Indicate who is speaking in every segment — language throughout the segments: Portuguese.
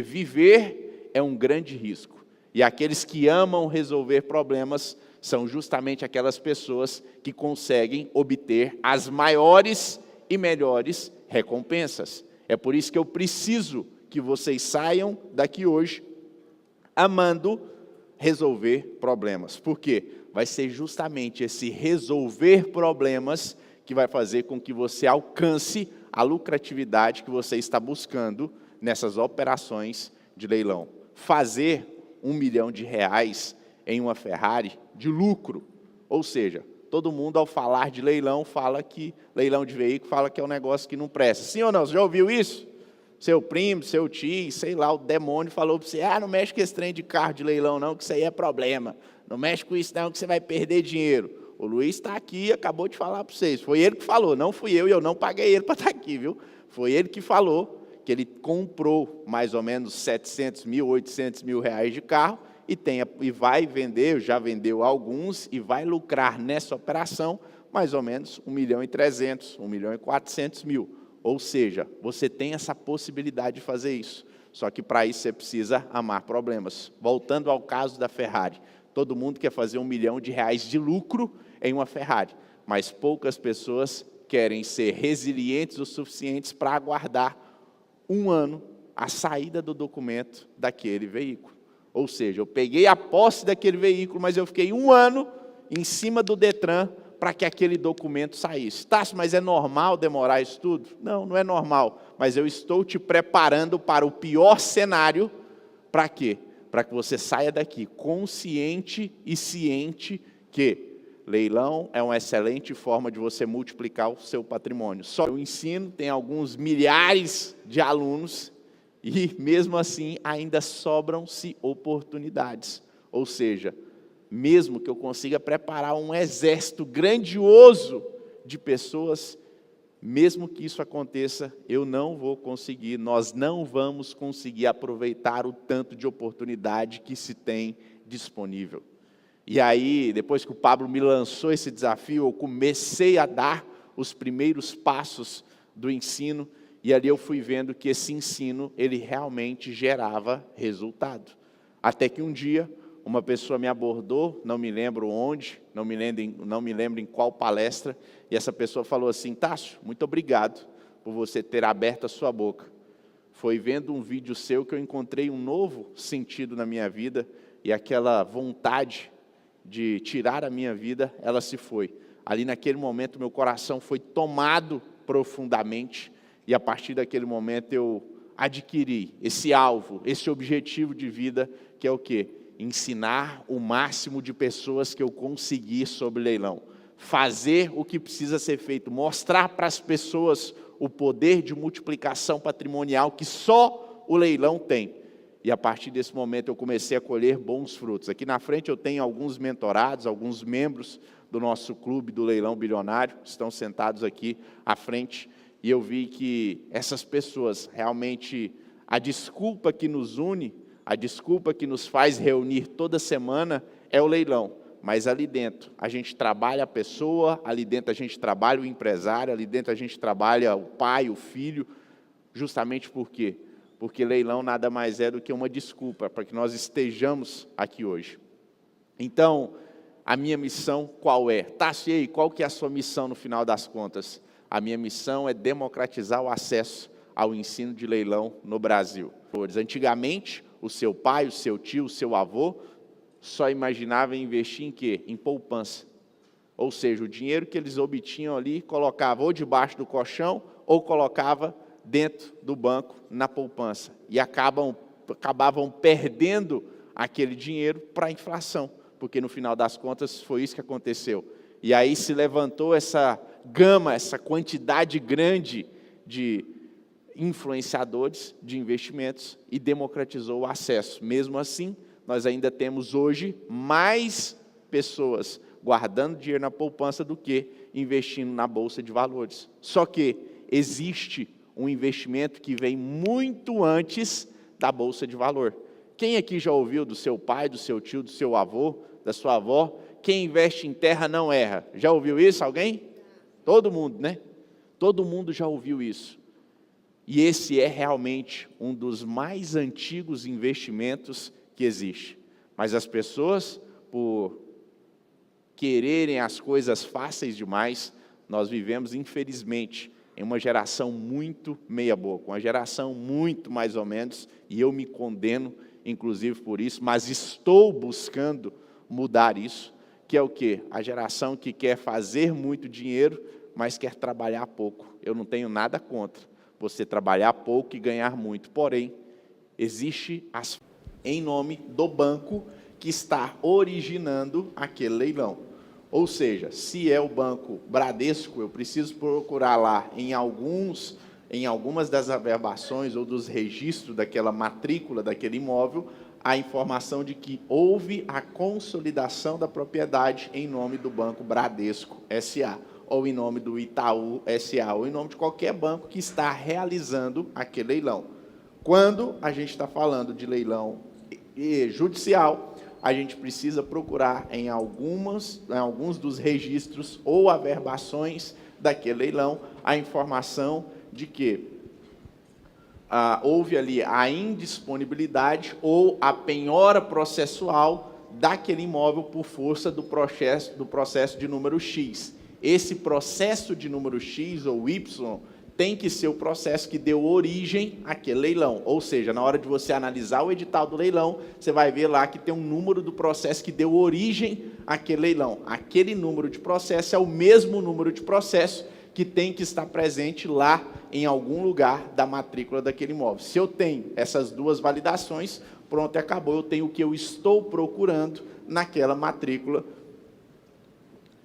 Speaker 1: Viver é um grande risco. E aqueles que amam resolver problemas são justamente aquelas pessoas que conseguem obter as maiores e melhores recompensas. É por isso que eu preciso que vocês saiam daqui hoje amando resolver problemas. Por quê? Vai ser justamente esse resolver problemas que vai fazer com que você alcance a lucratividade que você está buscando nessas operações de leilão. Fazer R$1 milhão em uma Ferrari de lucro, ou seja, todo mundo ao falar de leilão, fala que, leilão de veículo, fala que é um negócio que não presta. Sim ou não? Você já ouviu isso? Seu primo, seu tio, sei lá, o demônio falou para você, não mexe com esse trem de carro de leilão não, que isso aí é problema. Não mexe com isso não, que você vai perder dinheiro. O Luiz está aqui e acabou de falar para vocês. Foi ele que falou, não fui eu, e eu não paguei ele para estar aqui, viu? Foi ele que falou que ele comprou mais ou menos 700 mil, 800 mil reais de carro e vai vender, já vendeu alguns, e vai lucrar nessa operação mais ou menos 1.300.000, 1.400.000. Ou seja, você tem essa possibilidade de fazer isso. Só que para isso você precisa amar problemas. Voltando ao caso da Ferrari. Todo mundo quer fazer R$1 milhão de lucro em uma Ferrari. Mas poucas pessoas querem ser resilientes o suficientes para aguardar um ano a saída do documento daquele veículo. Ou seja, eu peguei a posse daquele veículo, mas eu fiquei um ano em cima do Detran para que aquele documento saísse. Tássio, mas é normal demorar isso tudo? Não, não é normal. Mas eu estou te preparando para o pior cenário. Para quê? Para que você saia daqui consciente e ciente que leilão é uma excelente forma de você multiplicar o seu patrimônio. Só o ensino tem alguns milhares de alunos e, mesmo assim, ainda sobram-se oportunidades. Ou seja, mesmo que eu consiga preparar um exército grandioso de pessoas, mesmo que isso aconteça, eu não vou conseguir, nós não vamos conseguir aproveitar o tanto de oportunidade que se tem disponível. E aí, depois que o Pablo me lançou esse desafio, eu comecei a dar os primeiros passos do ensino, e ali eu fui vendo que esse ensino, ele realmente gerava resultado. Até que um dia, uma pessoa me abordou, não me lembro onde, não me lembro em qual palestra, e essa pessoa falou assim: Tássio, muito obrigado por você ter aberto a sua boca. Foi vendo um vídeo seu que eu encontrei um novo sentido na minha vida, e aquela vontade de tirar a minha vida, ela se foi. Ali naquele momento, meu coração foi tomado profundamente, e a partir daquele momento eu adquiri esse alvo, esse objetivo de vida, que é o quê? Ensinar o máximo de pessoas que eu conseguir sobre leilão. Fazer o que precisa ser feito, mostrar para as pessoas o poder de multiplicação patrimonial que só o leilão tem. E a partir desse momento eu comecei a colher bons frutos. Aqui na frente eu tenho alguns mentorados, alguns membros do nosso clube do Leilão Bilionário, estão sentados aqui à frente, e eu vi que essas pessoas, realmente, a desculpa que nos une, a desculpa que nos faz reunir toda semana é o leilão. Mas ali dentro a gente trabalha a pessoa, ali dentro a gente trabalha o empresário, ali dentro a gente trabalha o pai, o filho, justamente por quê? Porque leilão nada mais é do que uma desculpa para que nós estejamos aqui hoje. Então, a minha missão qual é? Tássio, e aí, qual que é a sua missão no final das contas? A minha missão é democratizar o acesso ao ensino de leilão no Brasil. Antigamente, o seu pai, o seu tio, o seu avô, só imaginava investir em quê? Em poupança. Ou seja, o dinheiro que eles obtinham ali, colocava ou debaixo do colchão, ou colocava dentro do banco, na poupança. E acabavam perdendo aquele dinheiro para a inflação, porque no final das contas foi isso que aconteceu. E aí se levantou essa gama, essa quantidade grande de influenciadores de investimentos e democratizou o acesso. Mesmo assim, nós ainda temos hoje mais pessoas guardando dinheiro na poupança do que investindo na bolsa de valores. Só que existe um investimento que vem muito antes da bolsa de valor. Quem aqui já ouviu do seu pai, do seu tio, do seu avô, da sua avó? Quem investe em terra não erra. Já ouviu isso alguém? Todo mundo, né? Todo mundo já ouviu isso. E esse é realmente um dos mais antigos investimentos que existe. Mas as pessoas, por quererem as coisas fáceis demais, nós vivemos, infelizmente, em uma geração muito meia-boca, uma geração muito mais ou menos, e eu me condeno, inclusive, por isso, mas estou buscando mudar isso, que é o quê? A geração que quer fazer muito dinheiro, mas quer trabalhar pouco. Eu não tenho nada contra você trabalhar pouco e ganhar muito, porém, existe em nome do banco que está originando aquele leilão. Ou seja, se é o banco Bradesco, eu preciso procurar lá em algumas das averbações ou dos registros daquela matrícula daquele imóvel, a informação de que houve a consolidação da propriedade em nome do banco Bradesco S.A., ou em nome do Itaú S.A., ou em nome de qualquer banco que está realizando aquele leilão. Quando a gente está falando de leilão judicial, a gente precisa procurar em alguns dos registros ou averbações daquele leilão a informação de que houve ali a indisponibilidade ou a penhora processual daquele imóvel por força do processo de número X. Esse processo de número X ou Y tem que ser o processo que deu origem àquele leilão. Ou seja, na hora de você analisar o edital do leilão, você vai ver lá que tem um número do processo que deu origem àquele leilão. Aquele número de processo é o mesmo número de processo que tem que estar presente lá em algum lugar da matrícula daquele imóvel. Se eu tenho essas duas validações, pronto, acabou, eu tenho o que eu estou procurando naquela matrícula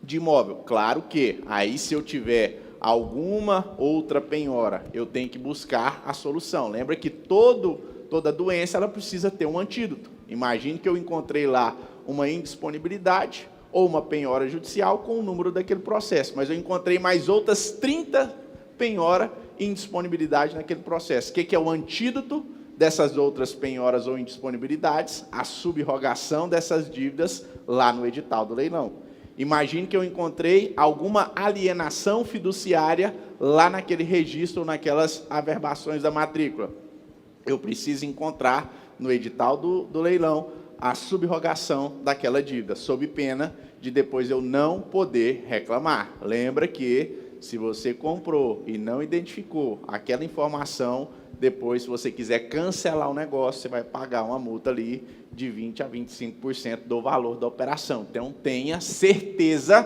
Speaker 1: de imóvel. Claro que, aí se eu tiver alguma outra penhora, eu tenho que buscar a solução. Lembra que toda doença ela precisa ter um antídoto. Imagine que eu encontrei lá uma indisponibilidade ou uma penhora judicial com o número daquele processo, mas eu encontrei mais outras 30 penhora e indisponibilidade naquele processo. O que é o antídoto dessas outras penhoras ou indisponibilidades? A subrogação dessas dívidas lá no edital do leilão. Imagine que eu encontrei alguma alienação fiduciária lá naquele registro, naquelas averbações da matrícula. Eu preciso encontrar no edital do leilão a subrogação daquela dívida, sob pena de depois eu não poder reclamar. Lembra que, se você comprou e não identificou aquela informação, depois, se você quiser cancelar o negócio, você vai pagar uma multa ali de 20% a 25% do valor da operação. Então, tenha certeza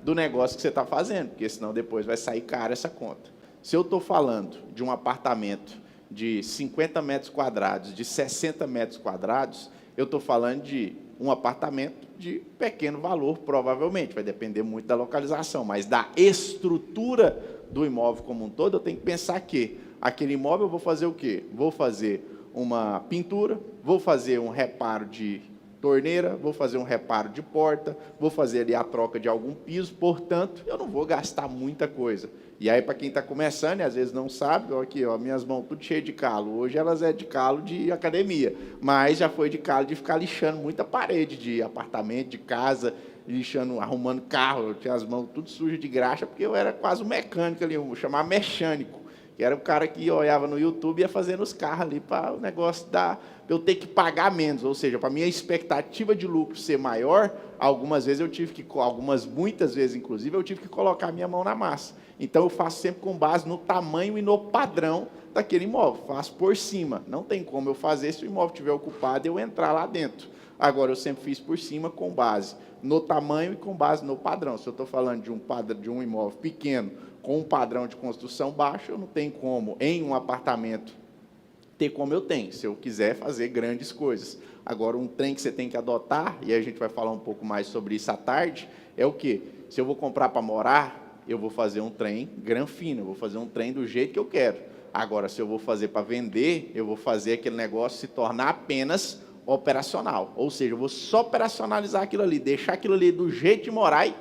Speaker 1: do negócio que você está fazendo, porque senão depois vai sair caro essa conta. Se eu estou falando de um apartamento de 50 metros quadrados, de 60 metros quadrados, eu estou falando de um apartamento de pequeno valor, provavelmente, vai depender muito da localização, mas da estrutura do imóvel como um todo, eu tenho que pensar que aquele imóvel eu vou fazer o quê? Vou fazer uma pintura, vou fazer um reparo de torneira, vou fazer um reparo de porta, vou fazer ali a troca de algum piso, portanto, eu não vou gastar muita coisa. E aí, para quem está começando e às vezes não sabe, ó, aqui, ó, minhas mãos tudo cheias de calo. Hoje elas é de calo de academia, mas já foi de calo de ficar lixando muita parede de apartamento, de casa, lixando, arrumando carro. Eu tinha as mãos tudo sujas de graxa, porque eu era quase um mecânico ali, eu vou chamar mecânico, que era o cara que olhava no YouTube e ia fazendo os carros ali para o negócio eu ter que pagar menos, ou seja, para a minha expectativa de lucro ser maior, algumas vezes muitas vezes, inclusive, eu tive que colocar a minha mão na massa. Então, eu faço sempre com base no tamanho e no padrão daquele imóvel, faço por cima. Não tem como eu fazer se o imóvel estiver ocupado e eu entrar lá dentro. Agora, eu sempre fiz por cima com base no tamanho e com base no padrão. Se eu estou falando de um imóvel pequeno, com um padrão de construção baixo, eu não tenho como, em um apartamento, ter como eu tenho, se eu quiser fazer grandes coisas. Agora, um trem que você tem que adotar, e a gente vai falar um pouco mais sobre isso à tarde, é o quê? Se eu vou comprar para morar, eu vou fazer um trem granfino, eu vou fazer um trem do jeito que eu quero. Agora, se eu vou fazer para vender, eu vou fazer aquele negócio se tornar apenas operacional. Ou seja, eu vou só operacionalizar aquilo ali, deixar aquilo ali do jeito de morar e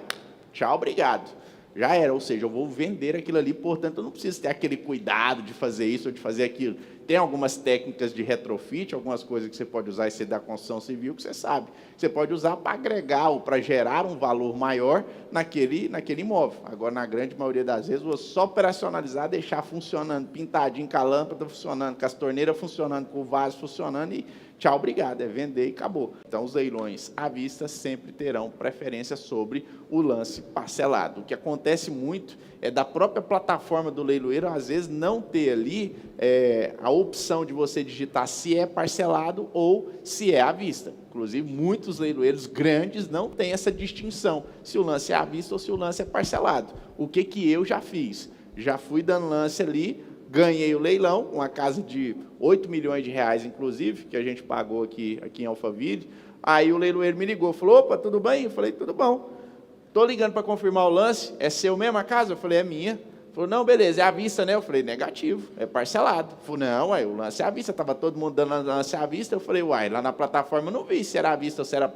Speaker 1: tchau, obrigado. Já era, ou seja, eu vou vender aquilo ali, portanto, eu não preciso ter aquele cuidado de fazer isso ou de fazer aquilo. tem algumas técnicas de retrofit, algumas coisas que você pode usar, esse da construção civil, que você sabe. Você pode usar para agregar ou para gerar um valor maior naquele imóvel. Agora, na grande maioria das vezes, vou só operacionalizar, deixar funcionando, pintadinho, com a lâmpada funcionando, com as torneiras funcionando, com o vaso funcionando e tchau, obrigado, é vender e acabou. Então, os leilões à vista sempre terão preferência sobre o lance parcelado. O que acontece muito é da própria plataforma do leiloeiro, às vezes, não ter ali a opção de você digitar se é parcelado ou se é à vista. Inclusive, muitos leiloeiros grandes não têm essa distinção, se o lance é à vista ou se o lance é parcelado. O que eu já fiz? Já fui dando lance ali, ganhei o leilão, uma casa de 8 milhões de reais, inclusive, que a gente pagou aqui em Alphaville. Aí o leiloeiro me ligou, falou, opa, tudo bem? Eu falei, tudo bom. Estou ligando para confirmar o lance, é seu mesmo a casa? Eu falei, é minha. Falou, não, beleza, é à vista, né? Eu falei, negativo, é parcelado. Falei, não, ué, o lance é à vista, estava todo mundo dando lance à vista. Eu falei, uai, lá na plataforma eu não vi se era à vista ou se era